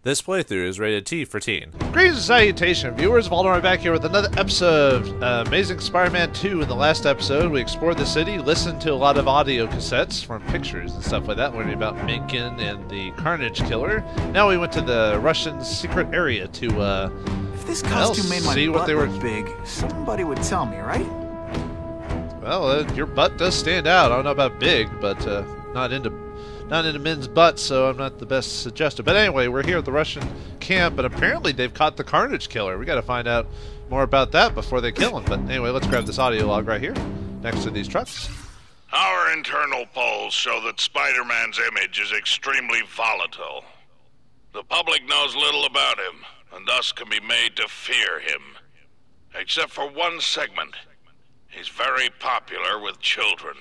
This playthrough is rated T for teen. Greetings and salutations, viewers. Vauldemare back here with another episode of Amazing Spider-Man 2. In the last episode, we explored the city, listened to a lot of audio cassettes from pictures and stuff like that, learning about Minkin and the Carnage Killer. Now we went to the Russian secret area to, if this costume made my see butt what they were look big, somebody would tell me, right? Well, your butt does stand out. I don't know about big, but not into men's butts, so I'm not the best suggestor. But anyway, we're here at the Russian camp, and apparently they've caught the Carnage Killer. We got to find out more about that before they kill him. But anyway, let's grab this audio log right here, next to these trucks. Our internal polls show that Spider-Man's image is extremely volatile. The public knows little about him, and thus can be made to fear him. Except for one segment. He's very popular with children.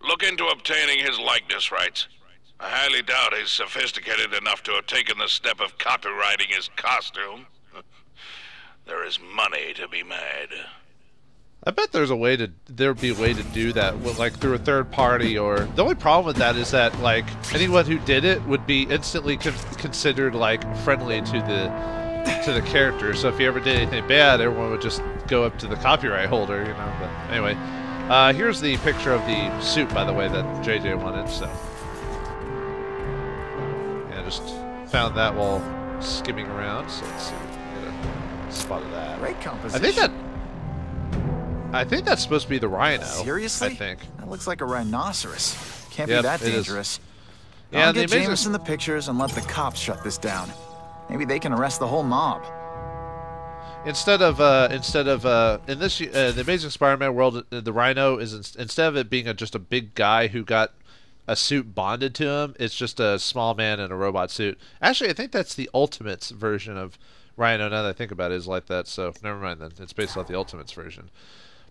Look into obtaining his likeness rights. I highly doubt he's sophisticated enough to have taken the step of copywriting his costume. There is money to be made. I bet there'd be a way to do that, like through a third party. Or the only problem with that is that like anyone who did it would be instantly considered like friendly to the character. So if you ever did anything bad, everyone would just go up to the copyright holder, you know. But anyway. Here's the picture of the suit, by the way, that JJ wanted, so. Yeah, just found that while skimming around, so let's see. Get a spot of that. Great composition. I think that's supposed to be the Rhino. Seriously? I think. That looks like a rhinoceros. Can't Yep, be that it is. dangerous. Yeah, I'll get Jameson the pictures and let the cops shut this down. Maybe they can arrest the whole mob. Instead of in this the Amazing Spider-Man world, the Rhino is instead of it being just a big guy who got a suit bonded to him, it's just a small man in a robot suit. Actually, I think that's the Ultimates version of Rhino. Now that I think about it, is like that. So never mind then. It's based off the Ultimates version.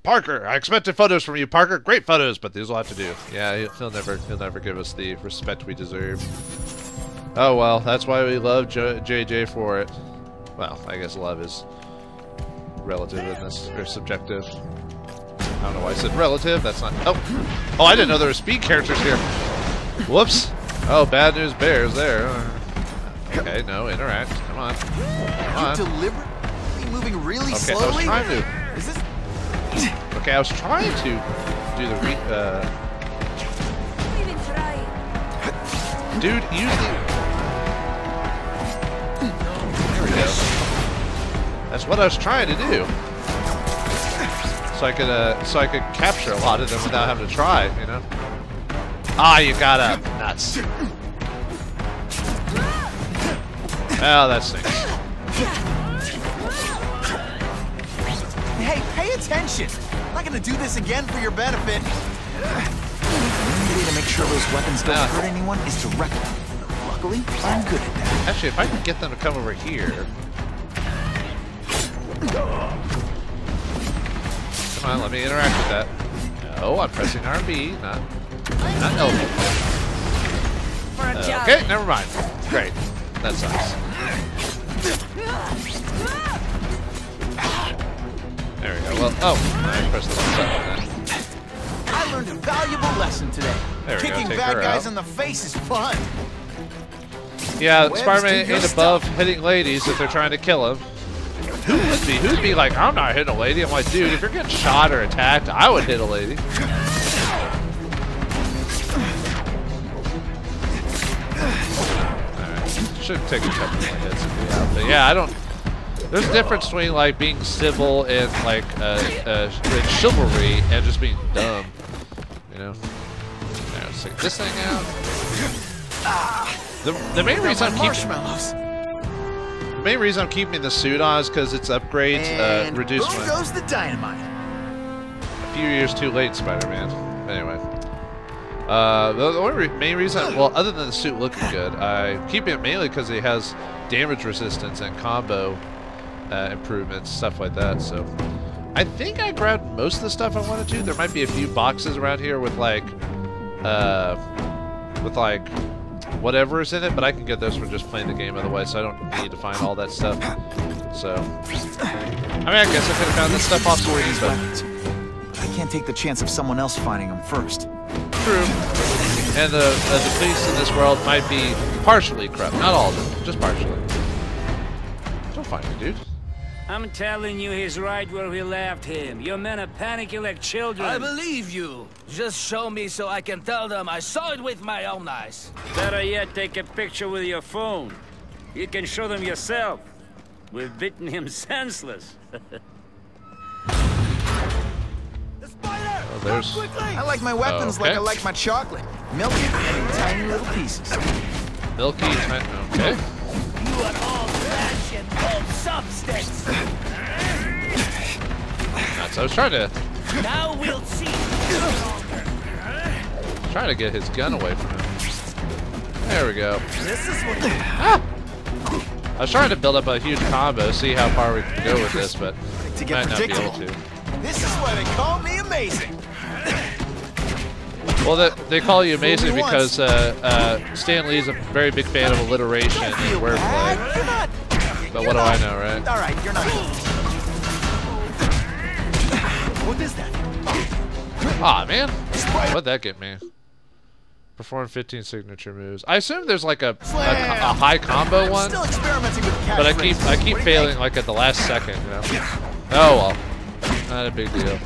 Parker, I expected photos from you, Parker. Great photos, but these will have to do. Yeah, he'll never give us the respect we deserve. Oh well, that's why we love JJ for it. Well, I guess love is relative in this, or subjective. I don't know why I said relative. That's not. Oh, I didn't know there were speed characters here. Whoops. Oh, bad news bears there. Okay, no, interact. Come on. Come on. You're deliberately moving really slowly. slowly. I was trying to. Is this? Okay, I was trying to do the Dude, use the. There we go. That's what I was trying to do, so I could capture a lot of them without having to try, you know. Ah, you got up, nuts. Oh, that stinks. Hey, pay attention! I'm not gonna do this again for your benefit. The only way to make sure those weapons don't hurt anyone is to wreck them. Luckily, I'm good at that. Actually, if I can get them to come over here. Come on, let me interact with that. No, I'm pressing RB, not L. Okay, never mind. Great. That sucks. There we go. Well, oh, I pressed the wrong button then. I learned a valuable lesson today. There we go, Kicking take bad her guys out. in the face is fun. Yeah, Webs, Spider-Man do your ain't above hitting ladies if they're trying to kill him. Who would be? Who'd be like, I'm not hitting a lady? I'm like, dude, if you're getting shot or attacked, I would hit a lady. Alright, should take a couple more hits. But yeah, I don't. There's a difference between like being civil and like like chivalry and just being dumb. You know. Alright, let's take this thing out. The main reason I'm keeping. The main reason I'm keeping the suit on is because its upgrades reduce boom my. Goes the dynamite. A few years too late, Spider-Man. Anyway, the only main reason, well, other than the suit looking good, I keep it mainly because it has damage resistance and combo improvements, stuff like that. So, I think I grabbed most of the stuff I wanted to. There might be a few boxes around here with like whatever is in it, but I can get those for just playing the game otherwise, so I don't need to find all that stuff. So, I mean, I guess I could have found this stuff off screen, but I can't take the chance of someone else finding him first. True. And the police in this world might be partially corrupt. Not all of them, just partially. Don't find me, dude. I'm telling you, he's right where we left him. Your men are panicking like children. I believe you. Just show me so I can tell them I saw it with my own eyes. Better yet, take a picture with your phone. You can show them yourself. We've beaten him senseless. The spider! Oh, there's... I like my weapons like I like my chocolate. Milky and in tiny little pieces. Milky, tiny... Okay. You are all flesh and cold substance. Nuts. I was trying to... Now we'll see. Trying to get his gun away from him. There we go. This is what I was trying to build up a huge combo, see how far we can go with this, but to might get not be able predictable. to. This is why they call me amazing. Well, they call you amazing Fool me because Stan Lee's a very big fan of alliteration Don't and feel wordplay. bad. You're not. But you're what do not- I know, right? All right, you're not. What is that? Aw, man. What'd that get me? Perform 15 signature moves. I assume there's like a high combo one, Still experimenting with but I keep catchphrases. What do you failing think? like at the last second, you know? Oh well. Not a big deal.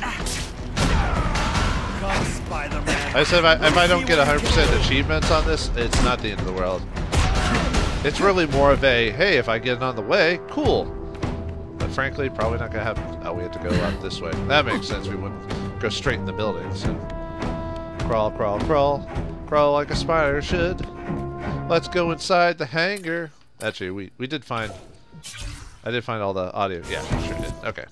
I said if I don't get 100% achievements on this, it's not the end of the world. It's really more of a, hey, if I get it on the way, cool. But frankly, probably not gonna happen. Oh, we have to go out this way. That makes sense. We wouldn't go straight in the building. So crawl, crawl, crawl, crawl like a spider should. Let's go inside the hangar. Actually, we did find. I did find all the audio. Yeah, sure did. Okay.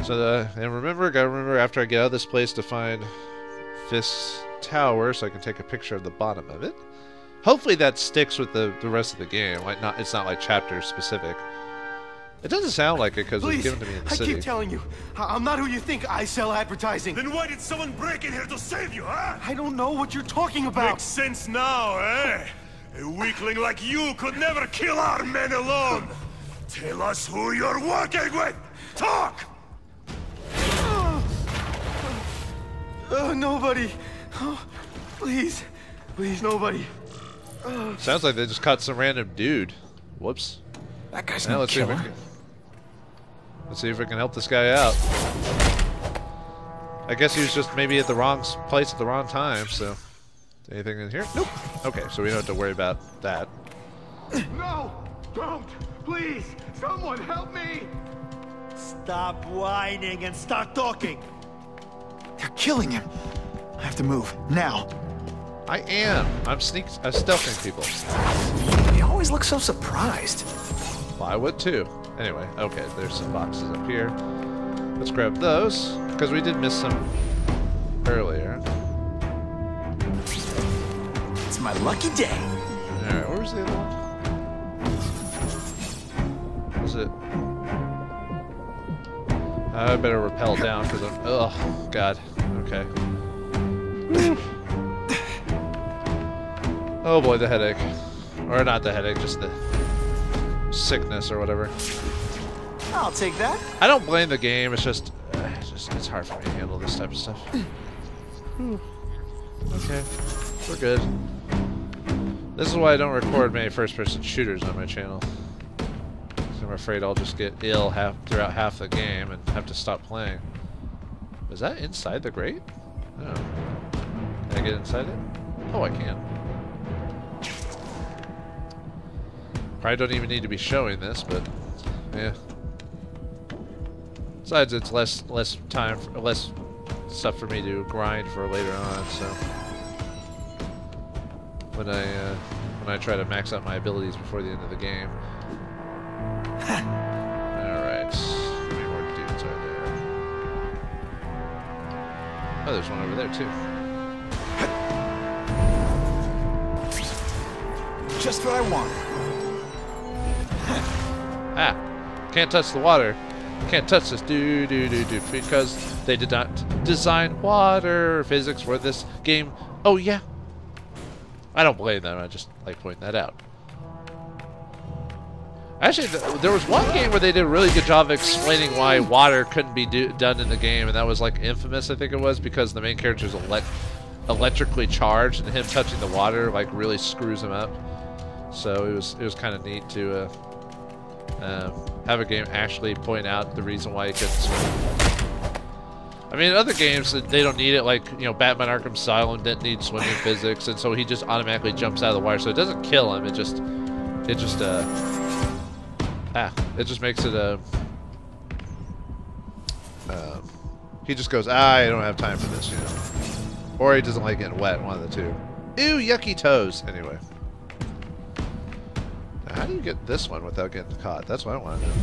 So and gotta remember after I get out of this place to find Fisk's tower, so I can take a picture of the bottom of it. Hopefully that sticks with the rest of the game. Like it's not like chapter specific. It doesn't sound like it because it was given to me in the city. I keep telling you, I'm not who you think. I sell advertising. Then why did someone break in here to save you, huh? I don't know what you're talking about. Makes sense now, eh? A weakling like you could never kill our men alone. Tell us who you're working with. Talk! Nobody. Oh, please, nobody. Sounds like they just caught some random dude. Whoops. That guy's Now no let's see if killer. let's see if we can help this guy out. I guess he was just maybe at the wrong place at the wrong time. So, anything in here? Nope. Okay, so we don't have to worry about that. No, don't. Please, someone help me. Stop whining and start talking. They're killing him. I have to move now. I am. I'm stealthing people. He always looks so surprised. Well, I would too. Anyway, okay, there's some boxes up here. Let's grab those, because we did miss some earlier. It's my lucky day. Alright, where was the other one? Was it? I better rappel down, because I'm... Oh, God. Okay. Oh boy, the headache. Or not the headache, just the sickness or whatever. I'll take that. I don't blame the game. It's just it's hard for me to handle this type of stuff. Okay, we're good. This is why I don't record many first-person shooters on my channel. 'Cause I'm afraid I'll just get ill throughout half the game and have to stop playing. Was that inside the grate? No. Can I get inside it? Oh, I can. Probably don't even need to be showing this, but yeah. Besides, it's less time, less stuff for me to grind for later on. So when I try to max out my abilities before the end of the game. All right, how many more dudes are there? Oh, there's one over there too. Just what I want. Ah, can't touch the water. Can't touch this, because they did not design water physics for this game. Oh yeah, I don't blame them. I just like pointing that out. Actually, there was one game where they did a really good job of explaining why water couldn't be done in the game, and that was like Infamous, I think it was, because the main character is electrically charged, and him touching the water like really screws him up. So it was kind of neat to have a game actually point out the reason why he couldn't swim. I mean, in other games they don't need it, like Batman Arkham Asylum didn't need swimming physics, and so he just automatically jumps out of the water, so it doesn't kill him. It just makes it he just goes, I don't have time for this, or he doesn't like getting wet, one of the two. Ew, yucky toes. Anyway, now, how do you get this one without getting caught? That's what I want to know.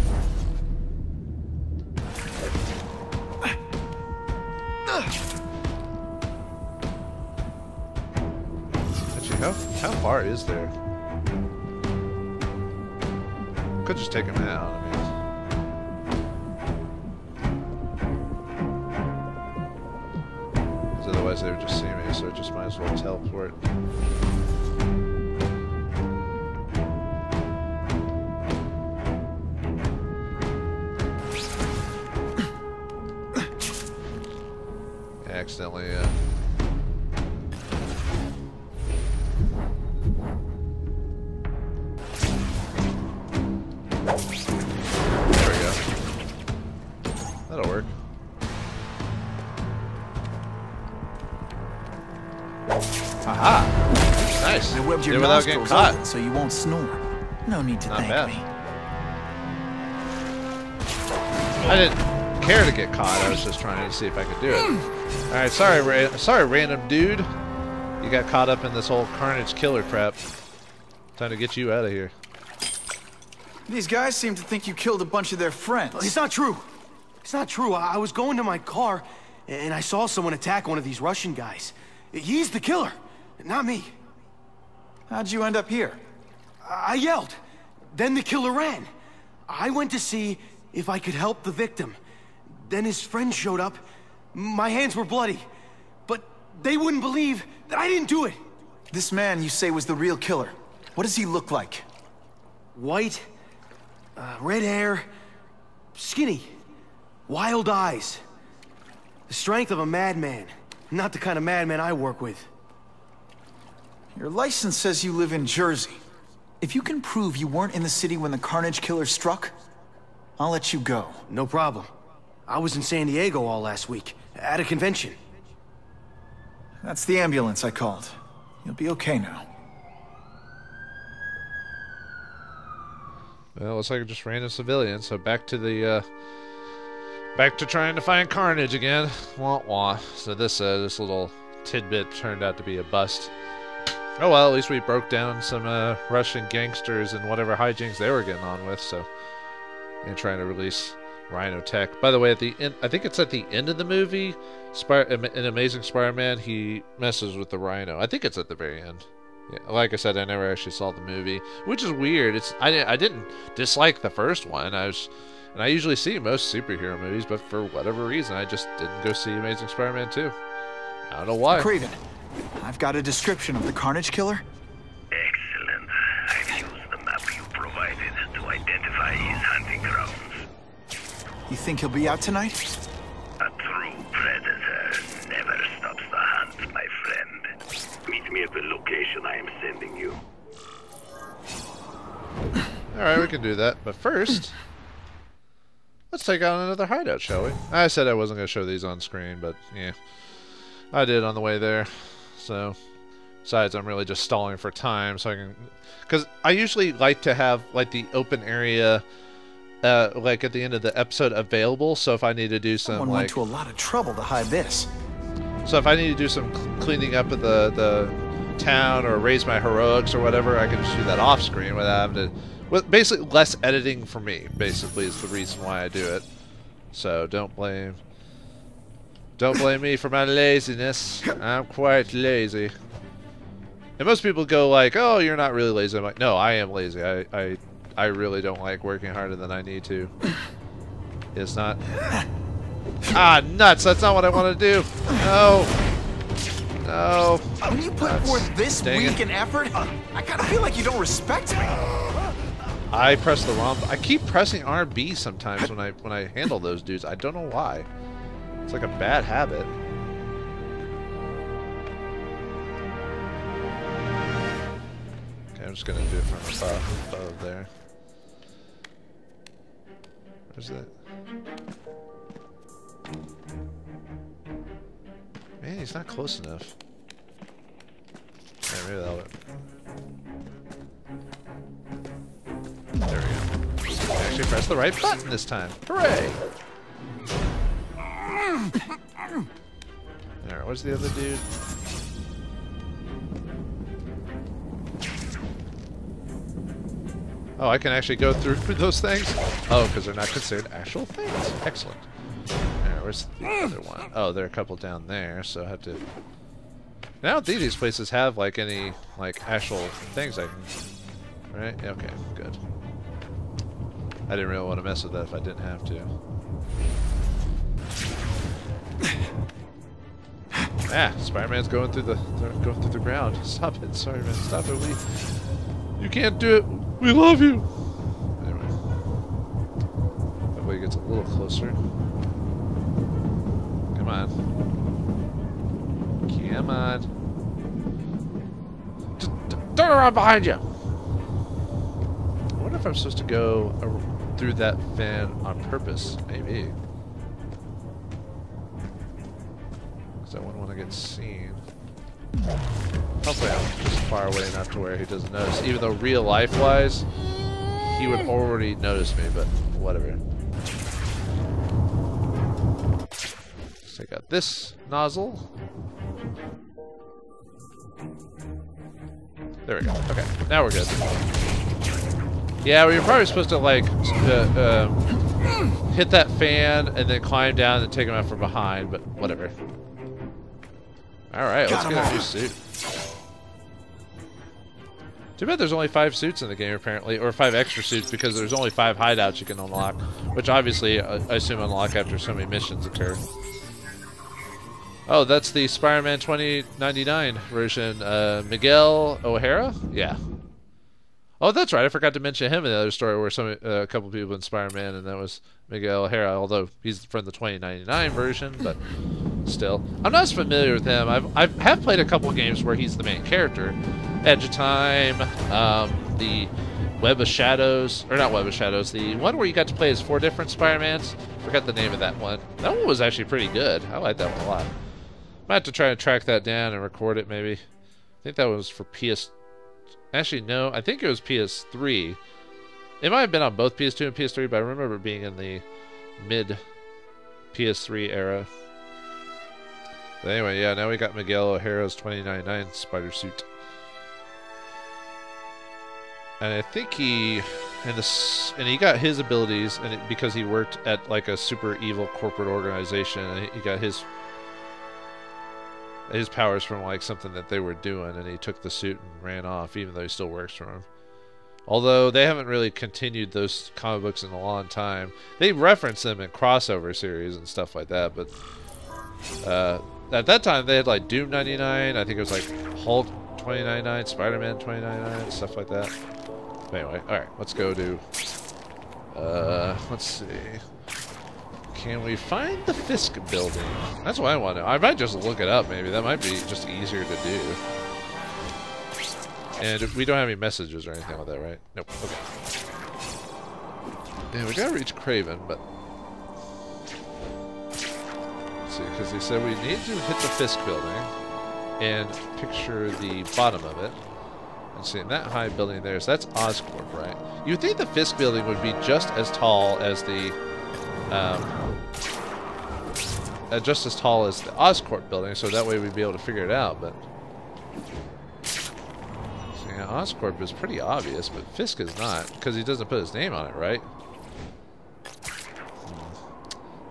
Actually, how far is there? Could just take him out. I mean, because otherwise they would just see me, so I just might as well teleport. Accidentally, there we go. That'll work. Aha! Nice. I webbed your without getting nostrils caught. open so you won't snore. No need to Not thank bad. me. I didn't care to get caught. I was just trying to see if I could do it. All right, sorry, random dude. You got caught up in this whole Carnage Killer crap. Time to get you out of here. These guys seem to think you killed a bunch of their friends. It's not true. It's not true. I was going to my car, and I saw someone attack one of these Russian guys. He's the killer, not me. How'd you end up here? I yelled. Then the killer ran. I went to see if I could help the victim. Then his friend showed up. My hands were bloody, but they wouldn't believe that I didn't do it. This man you say was the real killer. What does he look like? White, red hair, skinny, wild eyes. The strength of a madman. Not the kind of madman I work with. Your license says you live in Jersey. If you can prove you weren't in the city when the Carnage Killer struck, I'll let you go. No problem. I was in San Diego all last week, at a convention. That's the ambulance I called. You'll be okay now. Well, looks like it just ran a civilian, so back to the back to trying to find Carnage again. Wah wah. So this little tidbit turned out to be a bust. Oh well, at least we broke down some Russian gangsters and whatever hijinks they were getting on with. So, and trying to release Rhino Tech. By the way, at the end, I think it's at the end of the movie, in Amazing Spider-Man, he messes with the Rhino. I think it's at the very end. Yeah, like I said, I never actually saw the movie, which is weird. I didn't dislike the first one. I usually see most superhero movies, but for whatever reason, I just didn't go see Amazing Spider-Man 2. I don't know why. Craven, I've got a description of the Carnage Killer. Excellent. I've used the map you provided to identify his hunting grounds. You think he'll be out tonight? A true predator never stops the hunt, my friend. Meet me at the location I am sending you. Alright, we can do that. But first, let's take out another hideout, shall we? I said I wasn't going to show these on screen, but yeah. I did on the way there. So, besides, I'm really just stalling for time so I can... Because I usually like to have, like, the open area... like at the end of the episode available, so if I need to do some Someone went to a lot of trouble to hide this. So if I need to do some cleaning up of the town or raise my heroics or whatever, I can just do that off screen without having to. Well, basically, less editing for me. Basically, is the reason why I do it. So don't blame me for my laziness. I'm quite lazy. And most people go like, "Oh, you're not really lazy." I'm like, "No, I am lazy. I really don't like working harder than I need to." It's not. Ah, nuts! That's not what I want to do. No. No. When you put forth this week and effort, I kind of feel like you don't respect me. I press the wrong. I keep pressing RB sometimes when I handle those dudes. I don't know why. It's like a bad habit. Okay, I'm just gonna do it from above there. Where's that? Man, he's not close enough. Maybe that'll work. There we go. I actually pressed the right button this time. Hooray! Alright, where's the other dude? Oh, I can actually go through those things? Oh, because they're not considered actual things. Excellent. Alright, where's the other one? Oh, there are a couple down there, so I have to... I don't think these places have, like, any, like, actual things I can... Right? Okay, good. I didn't really want to mess with that if I didn't have to. Ah, Spider-Man's going through the ground. Stop it, Spider-Man. Stop it. You can't do it. We love you. Anyway, hopefully he gets a little closer. Come on. Come on. Just turn around behind you. I wonder if I'm supposed to go through that fan on purpose. Maybe. Because I wouldn't want to get seen. Hopefully I'm just far away enough to where he doesn't notice. Even though real life wise, he would already notice me, but whatever. So I got this nozzle. There we go. Okay, now we're good. Yeah, well, you're probably supposed to like hit that fan and then climb down and take him out from behind, but whatever. Alright, let's get a new suit. Too bad there's only 5 suits in the game, apparently, or 5 extra suits, because there's only 5 hideouts you can unlock, which obviously, I assume, unlock after so many missions occur. Oh, that's the Spider-Man 2099 version. Miguel O'Hara? Yeah. Oh, that's right. I forgot to mention him in the other story where a couple people in Spider-Man, and that was Miguel O'Hara, although he's from the 2099 version, but still. I'm not as familiar with him. I have played a couple of games where he's the main character. Edge of Time, the Web of Shadows, or not Web of Shadows, the one where you got to play as 4 different Spider-Mans. Forgot the name of that one. That one was actually pretty good. I like that one a lot. Might have to try and track that down and record it, maybe. I think that was for PS... Actually, no. I think it was PS3. It might have been on both PS2 and PS3, but I remember it being in the mid-PS3 era. But anyway, yeah, now we got Miguel O'Hara's 2099 spider suit. And I think he... And he got his abilities because he worked at, like, a super evil corporate organization, and he got his powers from like something that they were doing, and he took the suit and ran off, even though he still works for him. Although they haven't really continued those comic books in a long time. They reference them in crossover series and stuff like that, but at that time they had like Doom 99, I think it was like Hulk 2099, Spider-Man 2099, stuff like that. But anyway, alright, let's go to let's see. Can we find the Fisk building? That's what I want to know. I might just look it up, maybe. That might be just easier to do. And we don't have any messages or anything like that, right? Nope. Okay. Yeah, we gotta reach Craven, but... Let's see, because they said we need to hit the Fisk building and picture the bottom of it. And see, in that high building there, so that's Oscorp, right? You'd think the Fisk building would be just as tall as the... just as tall as the Oscorp building, so that way we'd be able to figure it out, but... So, yeah, Oscorp is pretty obvious, but Fisk is not, because he doesn't put his name on it, right?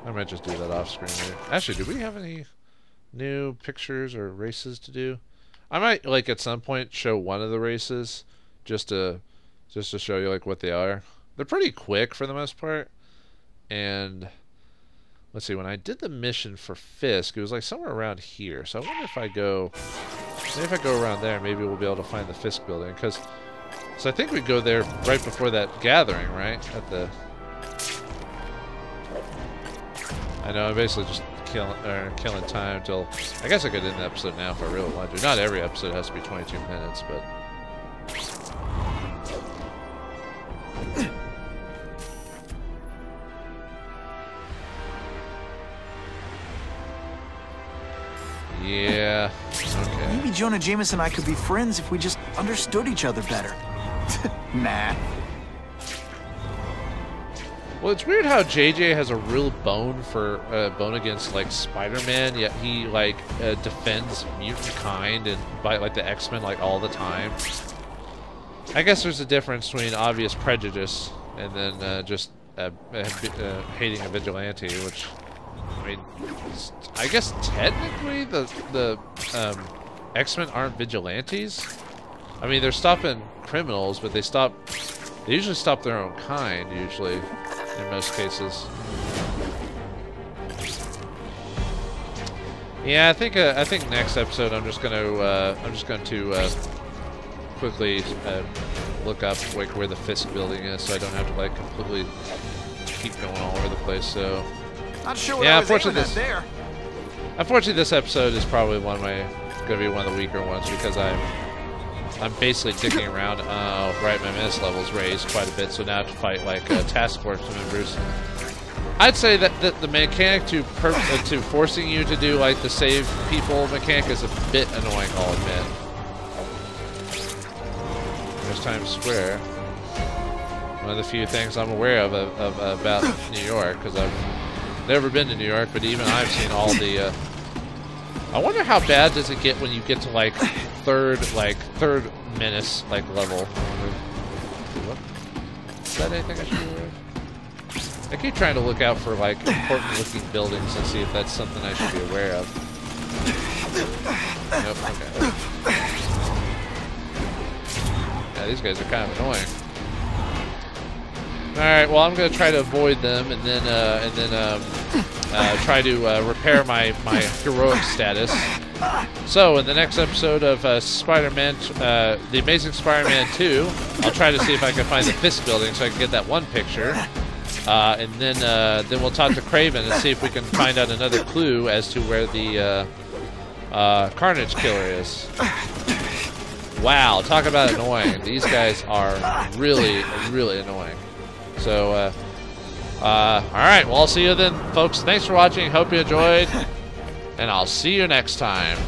I might just do that off screen later. Actually, do we have any new pictures or races to do? I might, like, at some point show one of the races, just to show you, like, what they are. They're pretty quick for the most part. And let's see, when I did the mission for Fisk, it was like somewhere around here. So I wonder if I go, maybe if I go around there, maybe we'll be able to find the Fisk building. Because So I think we go there right before that gathering, right? At the... I know, I'm basically just killing time till... I guess I could end the episode now if I really want to. Not every episode has to be 22 minutes, but... Yeah, okay. Maybe Jonah Jameson and I could be friends if we just understood each other better. Nah. Well, it's weird how JJ has a real bone against like Spider-Man, yet he like defends mutant kind and by like the X-Men like all the time. I guess there's a difference between obvious prejudice and then just hating a vigilante, which I mean, I guess technically the X-Men aren't vigilantes. I mean, they're stopping criminals, but they usually stop their own kind, usually, in most cases. Yeah, I think next episode I'm just going to quickly look up like where the Fisk building is, so I don't have to like completely keep going all over the place. So not sure what I was aiming at there. Unfortunately, this episode is probably going to be one of the weaker ones because I'm basically dicking around. Oh, right, my menace level's raised quite a bit, so now I have to fight like task force members. I'd say that the mechanic to forcing you to do like the save people mechanic is a bit annoying, I'll admit. There's Times Square. One of the few things I'm aware of about New York, because I've never been to New York, but even I've seen all the. I wonder how bad does it get when you get to like third menace like level. What? Is that anything I should be aware of? I keep trying to look out for like important looking buildings and see if that's something I should be aware of. Nope. Okay. Yeah, these guys are kind of annoying. All right. Well, I'm gonna try to avoid them and then try to repair my heroic status. So, in the next episode of Spider-Man, The Amazing Spider-Man 2, I'll try to see if I can find the Fisk building so I can get that one picture. And then we'll talk to Kraven and see if we can find out another clue as to where the Carnage Killer is. Wow, talk about annoying. These guys are really, really annoying. So, alright, well, I'll see you then, folks. Thanks for watching. Hope you enjoyed. And I'll see you next time.